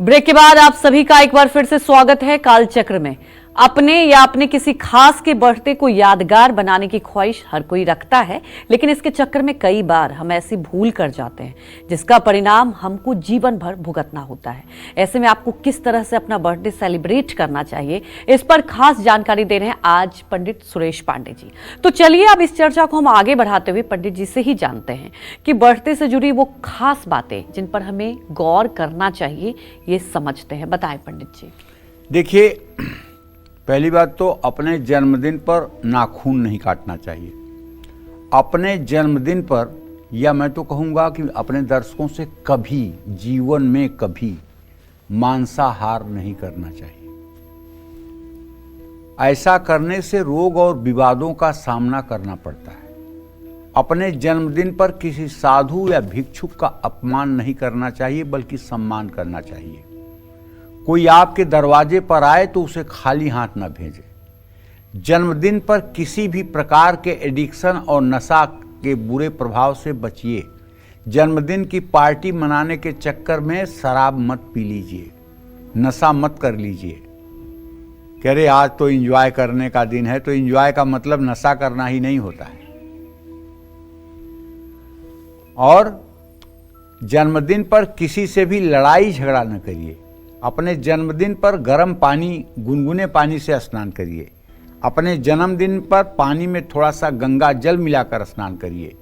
Break के बाद आप सभी का एक बार फिर से स्वागत है कालचक्र में। अपने या अपने किसी खास के बर्थडे को यादगार बनाने की ख्वाहिश हर कोई रखता है, लेकिन इसके चक्कर में कई बार हम ऐसी भूल कर जाते हैं जिसका परिणाम हमको जीवन भर भुगतना होता है। ऐसे में आपको किस तरह से अपना बर्थडे सेलिब्रेट करना चाहिए, इस पर खास जानकारी दे रहे हैं आज पंडित सुरेश पांडे जी। तो चलिए अब इस चर्चा को हम आगे बढ़ाते हुए पंडित जी से ही जानते हैं कि बर्थडे से जुड़ी वो खास बातें जिन पर हमें गौर करना चाहिए, ये समझते हैं। बताएं पंडित जी। देखिए, पहली बात तो अपने जन्मदिन पर नाखून नहीं काटना चाहिए। अपने जन्मदिन पर, या मैं तो कहूँगा कि अपने दर्शकों से कभी जीवन में कभी मांसाहार नहीं करना चाहिए। ऐसा करने से रोग और विवादों का सामना करना पड़ता है। अपने जन्मदिन पर किसी साधु या भिक्षुक का अपमान नहीं करना चाहिए, बल्कि सम्मान करना चाहिए। कोई आपके दरवाजे पर आए तो उसे खाली हाथ न भेजे। जन्मदिन पर किसी भी प्रकार के एडिक्शन और नशा के बुरे प्रभाव से बचिए। जन्मदिन की पार्टी मनाने के चक्कर में शराब मत पी लीजिए, नशा मत कर लीजिए। कह रहे आज तो एंजॉय करने का दिन है, तो एंजॉय का मतलब नशा करना ही नहीं होता है। और जन्मदिन पर किसी से भी लड़ाई झगड़ा न करिए। अपने जन्मदिन पर गर्म पानी, गुनगुने पानी से स्नान करिए। अपने जन्मदिन पर पानी में थोड़ा सा गंगा जल मिलाकर स्नान करिए।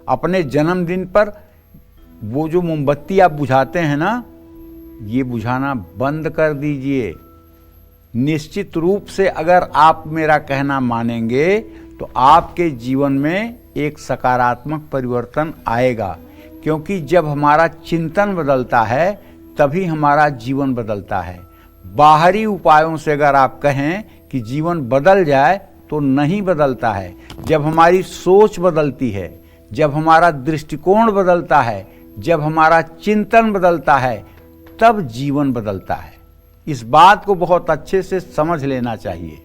अपने जन्मदिन पर वो जो मोमबत्ती आप बुझाते हैं ना, ये बुझाना बंद कर दीजिए। निश्चित रूप से अगर आप मेरा कहना मानेंगे तो आपके जीवन में एक सकारात्मक परिवर्तन आएगा, क्योंकि जब हमारा चिंतन बदलता है तभी हमारा जीवन बदलता है। बाहरी उपायों से अगर आप कहें कि जीवन बदल जाए तो नहीं बदलता है। जब हमारी सोच बदलती है, जब हमारा दृष्टिकोण बदलता है, जब हमारा चिंतन बदलता है, तब जीवन बदलता है। इस बात को बहुत अच्छे से समझ लेना चाहिए।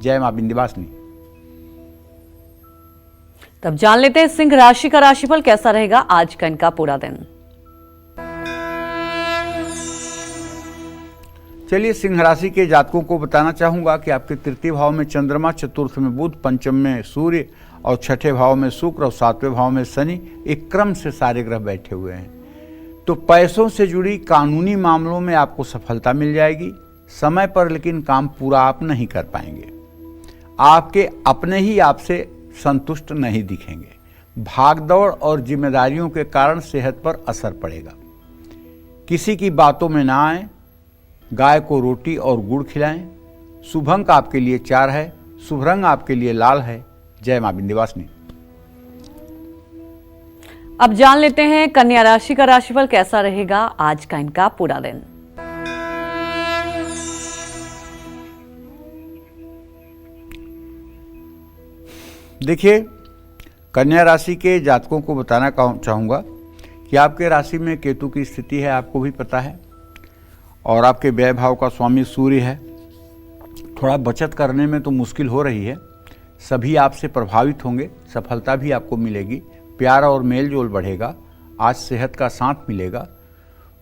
जय मां विंध्यवासिनी। तब जान लेते हैं सिंह राशि का राशिफल कैसा रहेगा आज का इनका पूरा दिन। चलिए, सिंह राशि के जातकों को बताना चाहूंगा कि आपके तृतीय भाव में चंद्रमा, चतुर्थ में बुध, पंचम में सूर्य और छठे भाव में शुक्र और सातवें भाव में शनि, एक क्रम से सारे ग्रह बैठे हुए हैं। तो पैसों से जुड़ी कानूनी मामलों में आपको सफलता मिल जाएगी समय पर, लेकिन काम पूरा आप नहीं कर पाएंगे। आपके अपने ही आपसे संतुष्ट नहीं दिखेंगे। भागदौड़ और जिम्मेदारियों के कारण सेहत पर असर पड़ेगा। किसी की बातों में ना आए। गाय को रोटी और गुड़ खिलाएं। शुभ अंक आपके लिए 4 है। शुभ रंग आपके लिए लाल है। जय मां विंध्यवासिनी। अब जान लेते हैं कन्या राशि का राशिफल कैसा रहेगा आज का इनका पूरा दिन। देखिए, कन्या राशि के जातकों को बताना चाहूंगा कि आपके राशि में केतु की स्थिति है, आपको भी पता है, और आपके व्यय भाव का स्वामी सूर्य है। थोड़ा बचत करने में तो मुश्किल हो रही है। सभी आपसे प्रभावित होंगे, सफलता भी आपको मिलेगी, प्यार और मेल जोल बढ़ेगा। आज सेहत का साथ मिलेगा।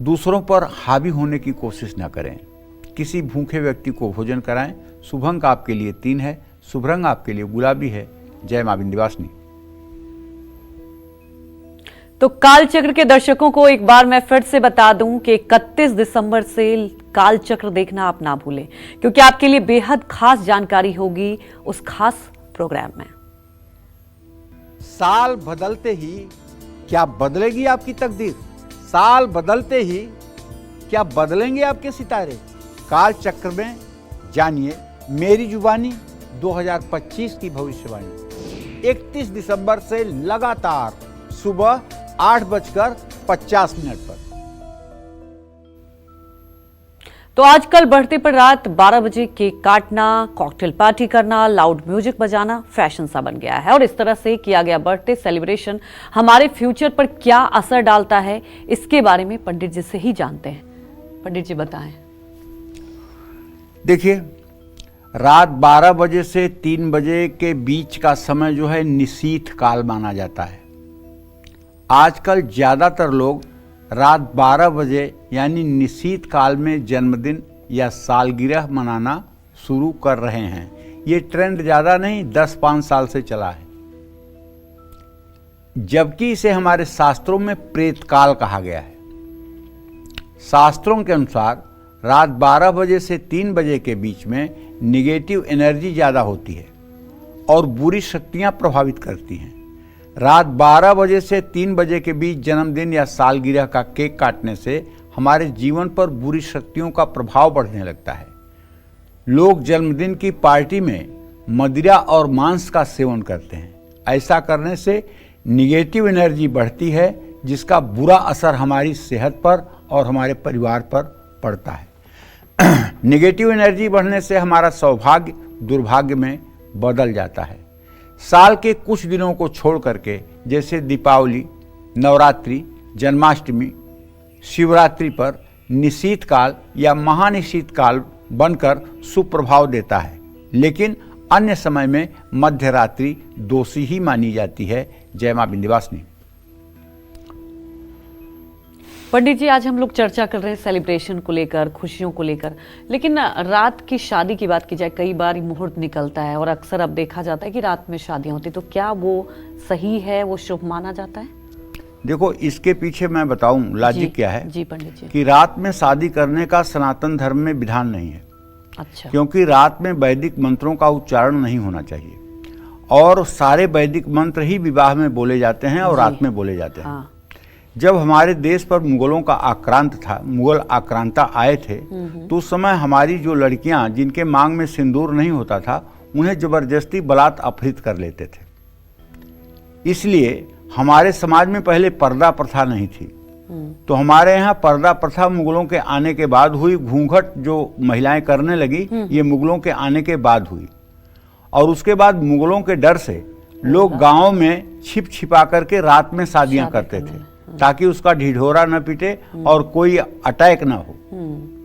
दूसरों पर हावी होने की कोशिश न करें। किसी भूखे व्यक्ति को भोजन कराएं। शुभ अंक आपके लिए 3 है। शुभ रंग आपके लिए गुलाबी है। जय मां विंध्यवासिनी। तो कालचक्र के दर्शकों को एक बार मैं फिर से बता दूं कि 31 दिसंबर से कालचक्र देखना आप ना भूलें, क्योंकि आपके लिए बेहद खास जानकारी होगी उस खास प्रोग्राम में। साल बदलते ही क्या बदलेगी आपकी तकदीर? साल बदलते ही क्या बदलेंगे आपके सितारे? कालचक्र में जानिए मेरी जुबानी 2025 की भविष्यवाणी। 31 दिसंबर से लगातार सुबह 8:50 पर। तो आजकल बढ़ते पर रात 12 बजे केक काटना, कॉकटेल पार्टी करना, लाउड म्यूजिक बजाना फैशन सा बन गया है। और इस तरह से किया गया बर्थडे सेलिब्रेशन हमारे फ्यूचर पर क्या असर डालता है, इसके बारे में पंडित जी से ही जानते हैं। पंडित जी बताएं। देखिए, रात 12 बजे से 3 बजे के बीच का समय जो है निशीथ काल माना जाता है। आजकल ज़्यादातर लोग रात 12 बजे यानी निशीत काल में जन्मदिन या सालगिरह मनाना शुरू कर रहे हैं। ये ट्रेंड ज़्यादा नहीं, 10-5 साल से चला है, जबकि इसे हमारे शास्त्रों में प्रेतकाल कहा गया है। शास्त्रों के अनुसार रात 12 बजे से 3 बजे के बीच में निगेटिव एनर्जी ज़्यादा होती है और बुरी शक्तियां प्रभावित करती हैं। रात 12 बजे से 3 बजे के बीच जन्मदिन या सालगिरह का केक काटने से हमारे जीवन पर बुरी शक्तियों का प्रभाव बढ़ने लगता है। लोग जन्मदिन की पार्टी में मदिरा और मांस का सेवन करते हैं। ऐसा करने से निगेटिव एनर्जी बढ़ती है, जिसका बुरा असर हमारी सेहत पर और हमारे परिवार पर पड़ता है। निगेटिव एनर्जी बढ़ने से हमारा सौभाग्य दुर्भाग्य में बदल जाता है। साल के कुछ दिनों को छोड़ करके, जैसे दीपावली, नवरात्रि, जन्माष्टमी, शिवरात्रि पर निशीत काल या महानिशीत काल बनकर शुभ प्रभाव देता है, लेकिन अन्य समय में मध्य रात्रि दोषी ही मानी जाती है। जय मां विंध्यवासिनी। पंडित जी, आज हम लोग चर्चा कर रहे हैं सेलिब्रेशन को लेकर, खुशियों को लेकर, लेकिन रात की शादी की बात की जाए, कई बार मुहूर्त निकलता है और अक्सर अब देखा जाता है कि रात में शादियां होती, तो क्या वो सही है, वो शुभ माना जाता है? देखो, इसके पीछे मैं बताऊं लॉजिक क्या है। जी पंडित जी। कि रात में शादी करने का सनातन धर्म में विधान नहीं है। अच्छा। क्योंकि रात में वैदिक मंत्रों का उच्चारण नहीं होना चाहिए और सारे वैदिक मंत्र ही विवाह में बोले जाते हैं और रात में बोले जाते हैं। हाँ। जब हमारे देश पर मुगलों का आक्रांत था, मुगल आक्रांता आए थे, तो उस समय हमारी जो लड़कियां जिनके मांग में सिंदूर नहीं होता था, उन्हें जबरदस्ती बलात् अपहृत कर लेते थे। इसलिए हमारे समाज में पहले पर्दा प्रथा नहीं थी। तो हमारे यहाँ पर्दा प्रथा मुगलों के आने के बाद हुई। घूंघट जो महिलाएं करने लगी, ये मुगलों के आने के बाद हुई। और उसके बाद मुगलों के डर से लोग गांवों में छिप छिपा करके रात में शादियां करते थे, ताकि उसका ढिढोरा न पिटे और कोई अटैक ना हो।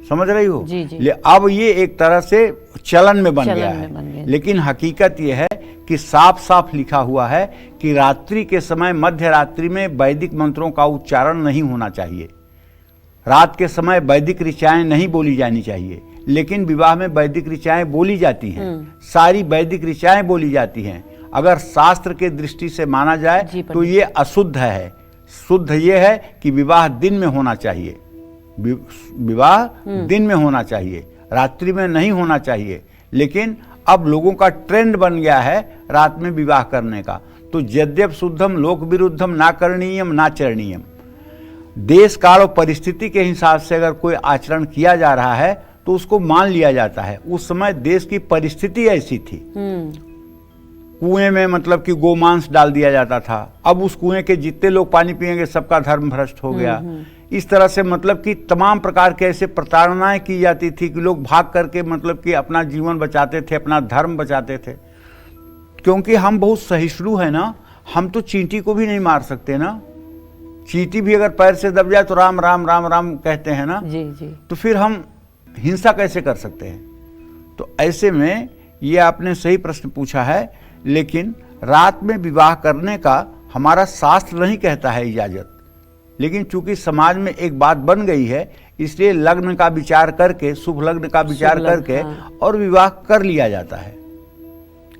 समझ रही हो? जी जी। अब ये एक तरह से चलन में बन गया है। लेकिन हकीकत ये है कि साफ साफ लिखा हुआ है कि रात्रि के समय, मध्य रात्रि में वैदिक मंत्रों का उच्चारण नहीं होना चाहिए। रात के समय वैदिक ऋचाएं नहीं बोली जानी चाहिए, लेकिन विवाह में वैदिक ऋचाएं बोली जाती हैं। सारी वैदिक ऋचाएं बोली जाती हैं। अगर शास्त्र के दृष्टि से माना जाए तो ये अशुद्ध है। शुद्ध ये है कि विवाह दिन में होना चाहिए। विवाह दिन में होना चाहिए, रात्रि में नहीं होना चाहिए। लेकिन अब लोगों का ट्रेंड बन गया है रात में विवाह करने का। तो यद्यप शुद्धम लोक विरुद्धम ना करणीयम ना चरणीयम, देश काल और परिस्थिति के हिसाब से अगर कोई आचरण किया जा रहा है तो उसको मान लिया जाता है। उस समय देश की परिस्थिति ऐसी थी। कुएं में मतलब कि गोमांस डाल दिया जाता था। अब उस कुएं के जितने लोग पानी पिएंगे सबका धर्म भ्रष्ट हो गया। इस तरह से मतलब कि तमाम प्रकार के ऐसे प्रताड़नाएं की जाती थी कि लोग भाग करके मतलब कि अपना जीवन बचाते थे, अपना धर्म बचाते थे। क्योंकि हम बहुत सहिष्णु है ना, हम तो चींटी को भी नहीं मार सकते ना। चींटी भी अगर पैर से दब जाए तो राम राम राम राम कहते हैं ना। जी जी। तो फिर हम हिंसा कैसे कर सकते हैं? तो ऐसे में ये आपने सही प्रश्न पूछा है, लेकिन रात में विवाह करने का हमारा शास्त्र नहीं कहता है इजाजत। लेकिन चूंकि समाज में एक बात बन गई है, इसलिए लग्न का विचार करके, शुभ लग्न का विचार करके और विवाह कर लिया जाता है।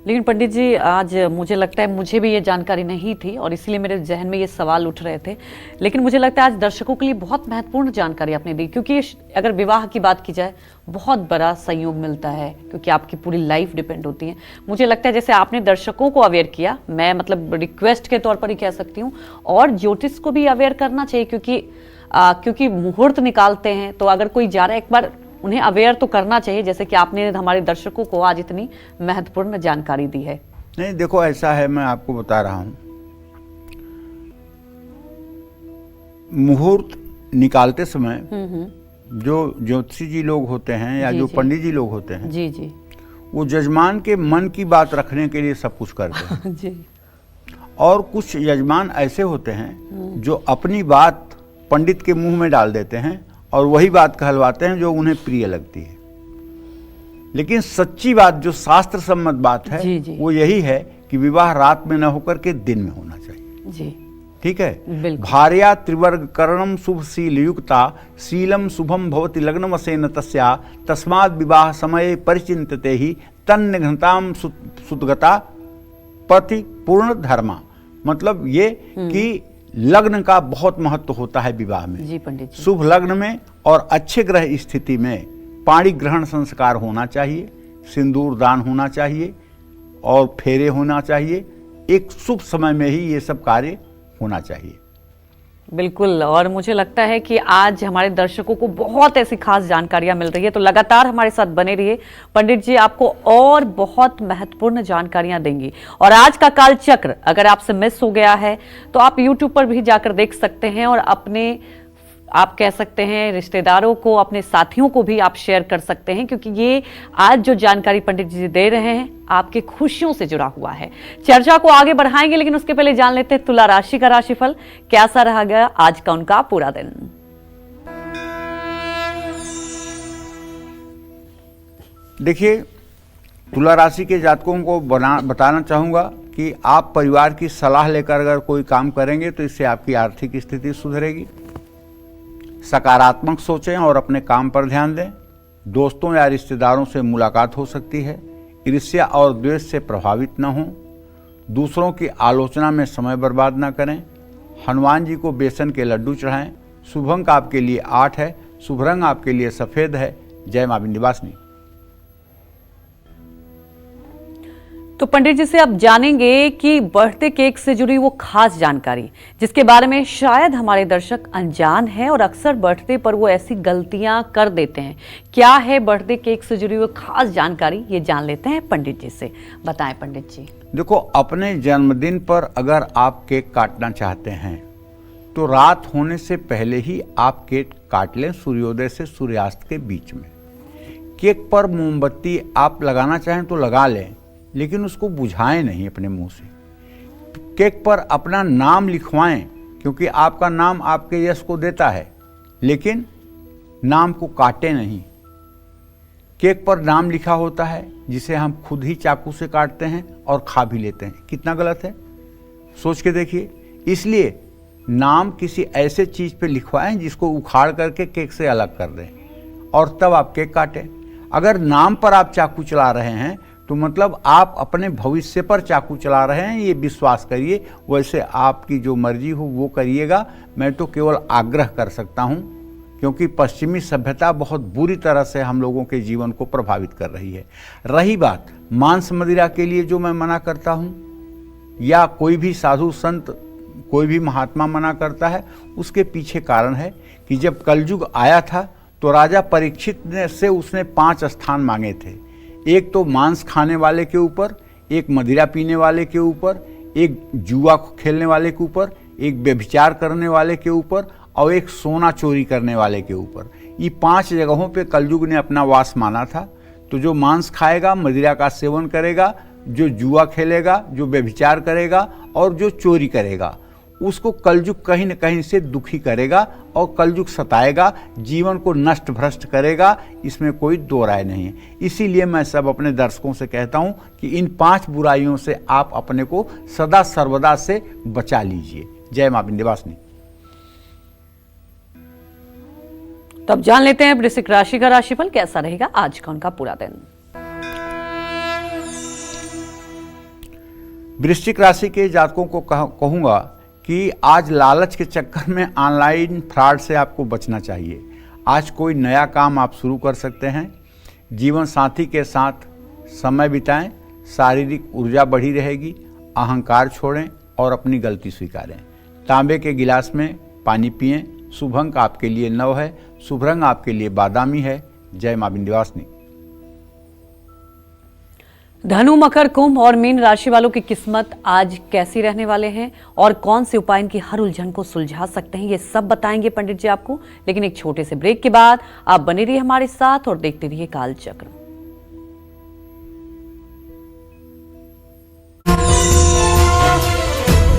लेकिन पंडित जी, आज मुझे लगता है, मुझे भी ये जानकारी नहीं थी और इसलिए मेरे जहन में ये सवाल उठ रहे थे। लेकिन मुझे लगता है आज दर्शकों के लिए बहुत महत्वपूर्ण जानकारी आपने दी, क्योंकि अगर विवाह की बात की जाए बहुत बड़ा सहयोग मिलता है, क्योंकि आपकी पूरी लाइफ डिपेंड होती है। मुझे लगता है जैसे आपने दर्शकों को अवेयर किया, मैं मतलब रिक्वेस्ट के तौर पर ही कह सकती हूँ, और ज्योतिष को भी अवेयर करना चाहिए, क्योंकि मुहूर्त निकालते हैं तो अगर कोई जा रहा है, एक बार उन्हें अवेयर तो करना चाहिए, जैसे कि आपने हमारे दर्शकों को आज इतनी महत्वपूर्ण जानकारी दी है। नहीं, देखो ऐसा है, मैं आपको बता रहा हूं, मुहूर्त निकालते समय जो ज्योतिषी जी लोग होते हैं या जो पंडित जी लोग होते हैं, जी जी, वो जजमान के मन की बात रखने के लिए सब कुछ करते हैं। जी। और कुछ यजमान ऐसे होते हैं जो अपनी बात पंडित के मुंह में डाल देते हैं और वही बात कहलवाते हैं जो उन्हें प्रिय लगती है। लेकिन सच्ची बात, जो शास्त्र सम्मत बात है, जी जी, वो यही है कि विवाह रात में न होकर के दिन में होना चाहिए। जी। ठीक है। बिल्कुल। भार्या त्रिवर्ग करणम शुभ शील युक्ता शीलम शुभम भवति लग्नमसेन तस्या तस्मात् विवाह समय परिचिंतते ही तन्निघ्नताम सुतगता पति पूर्ण धर्मा। मतलब ये कि लग्न का बहुत महत्व होता है विवाह में। जी पंडित जी। शुभ लग्न में और अच्छे ग्रह स्थिति में पाणी ग्रहण संस्कार होना चाहिए, सिंदूर दान होना चाहिए और फेरे होना चाहिए। एक शुभ समय में ही ये सब कार्य होना चाहिए। बिल्कुल। और मुझे लगता है कि आज हमारे दर्शकों को बहुत ऐसी खास जानकारियां मिल रही है, तो लगातार हमारे साथ बने रहिए। पंडित जी आपको और बहुत महत्वपूर्ण जानकारियां देंगी। और आज का काल चक्र अगर आपसे मिस हो गया है तो आप YouTube पर भी जाकर देख सकते हैं और अपने, आप कह सकते हैं रिश्तेदारों को, अपने साथियों को भी आप शेयर कर सकते हैं, क्योंकि ये आज जो जानकारी पंडित जी दे रहे हैं आपके खुशियों से जुड़ा हुआ है। चर्चा को आगे बढ़ाएंगे, लेकिन उसके पहले जान लेते हैं तुला राशि का राशिफल कैसा रहा गया आज का उनका पूरा दिन। देखिए, तुला राशि के जातकों को बताना चाहूंगा कि आप परिवार की सलाह लेकर अगर कोई काम करेंगे तो इससे आपकी आर्थिक स्थिति सुधरेगी। सकारात्मक सोचें और अपने काम पर ध्यान दें। दोस्तों या रिश्तेदारों से मुलाकात हो सकती है। ईर्ष्या और द्वेष से प्रभावित न हों। दूसरों की आलोचना में समय बर्बाद न करें। हनुमान जी को बेसन के लड्डू चढ़ाएं। शुभ अंक आपके लिए 8 है। शुभ रंग आपके लिए सफेद है। जय मां विंध्यवासिनी। तो पंडित जी से अब जानेंगे कि बर्थडे केक से जुड़ी वो खास जानकारी जिसके बारे में शायद हमारे दर्शक अनजान हैं और अक्सर बर्थडे पर वो ऐसी गलतियां कर देते हैं। क्या है बर्थडे केक से जुड़ी वो खास जानकारी, ये जान लेते हैं पंडित जी से। बताएं पंडित जी। देखो, अपने जन्मदिन पर अगर आप केक काटना चाहते हैं तो रात होने से पहले ही आप केक काट लें, सूर्योदय से सूर्यास्त के बीच में। केक पर मोमबत्ती आप लगाना चाहें तो लगा लें, लेकिन उसको बुझाएं नहीं अपने मुंह से। केक पर अपना नाम लिखवाएं, क्योंकि आपका नाम आपके यश को देता है, लेकिन नाम को काटें नहीं। केक पर नाम लिखा होता है जिसे हम खुद ही चाकू से काटते हैं और खा भी लेते हैं। कितना गलत है, सोच के देखिए। इसलिए नाम किसी ऐसे चीज पे लिखवाएं जिसको उखाड़ करके केक से अलग कर दें और तब आप केक काटें। अगर नाम पर आप चाकू चला रहे हैं तो मतलब आप अपने भविष्य पर चाकू चला रहे हैं, ये विश्वास करिए। वैसे आपकी जो मर्जी हो वो करिएगा, मैं तो केवल आग्रह कर सकता हूं, क्योंकि पश्चिमी सभ्यता बहुत बुरी तरह से हम लोगों के जीवन को प्रभावित कर रही है। रही बात मांस मदिरा के लिए जो मैं मना करता हूं, या कोई भी साधु संत, कोई भी महात्मा मना करता है, उसके पीछे कारण है कि जब कलयुग आया था तो राजा परीक्षित से उसने 5 स्थान मांगे थे। एक तो मांस खाने वाले के ऊपर, एक मदिरा पीने वाले के ऊपर, एक जुआ खेलने वाले के ऊपर, एक व्यभिचार करने वाले के ऊपर और एक सोना चोरी करने वाले के ऊपर। ये 5 जगहों पे कलयुग ने अपना वास माना था। तो जो मांस खाएगा, मदिरा का सेवन करेगा, जो जुआ खेलेगा, जो व्यभिचार करेगा और जो चोरी करेगा, उसको कलयुग कहीं न कहीं से दुखी करेगा और कलयुग सताएगा, जीवन को नष्ट भ्रष्ट करेगा। इसमें कोई दो राय नहीं है। इसीलिए मैं सब अपने दर्शकों से कहता हूं कि इन 5 बुराइयों से आप अपने को सदा सर्वदा से बचा लीजिए। जय मां विंध्यवासिनी। तब जान लेते हैं वृश्चिक राशि का राशिफल कैसा रहेगा आज का उनका पूरा दिन। वृश्चिक राशि के जातकों को कहूंगा कि आज लालच के चक्कर में ऑनलाइन फ्रॉड से आपको बचना चाहिए। आज कोई नया काम आप शुरू कर सकते हैं। जीवन साथी के साथ समय बिताएं, शारीरिक ऊर्जा बढ़ी रहेगी। अहंकार छोड़ें और अपनी गलती स्वीकारें। तांबे के गिलास में पानी पिएं। शुभ अंक आपके लिए 9 है। शुभ रंग आपके लिए बादामी है। जय मां विंध्यवासिनी। धनु, मकर, कुंभ और मीन राशि वालों की किस्मत आज कैसी रहने वाले हैं और कौन से उपाय इनकी हर उलझन को सुलझा सकते हैं, ये सब बताएंगे पंडित जी आपको। लेकिन एक छोटे से ब्रेक के बाद आप बने रहिए हमारे साथ और देखते रहिए काल चक्र।